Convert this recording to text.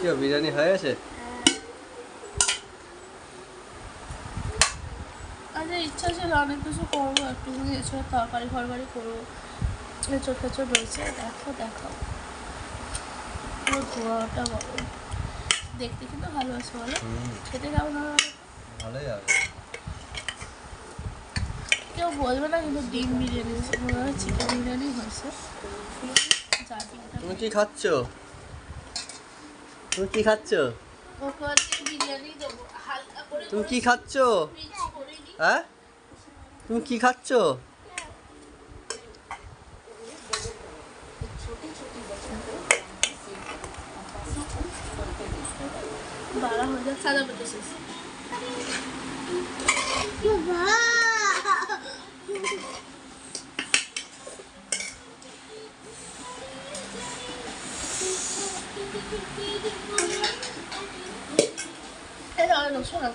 কি বিরিয়ানি হয়ে গেছে? আচ্ছা, ইচ্ছা ছিল অনেক কিছু করবো, একটুখানি এছাড়া তরকারি ফরকারি করবো, এঁচড় ফেচড় রয়েছে। দেখো দেখো পুরো ধোয়াটা বলো, দেখতে কিন্তু ভালো আছে বলো, খেতে কেমন হবে? ভালোই হবে। কেউ বলবে না কিন্তু ডিম বিরিয়ানি হয়েছে, মনে হয় চিকেন বিরিয়ানি হয়েছে। তুমি কি খাচ্ছ? তুমি কি খাচ্ছ? বিরিয়ানি দেবো হালকা করে। তুমি কি খাচ্ছ? হ্যাঁ, তুমি কি খাচ্ছ? বারা হয়ে যাক, সাদা পেতে শেষ। শোনা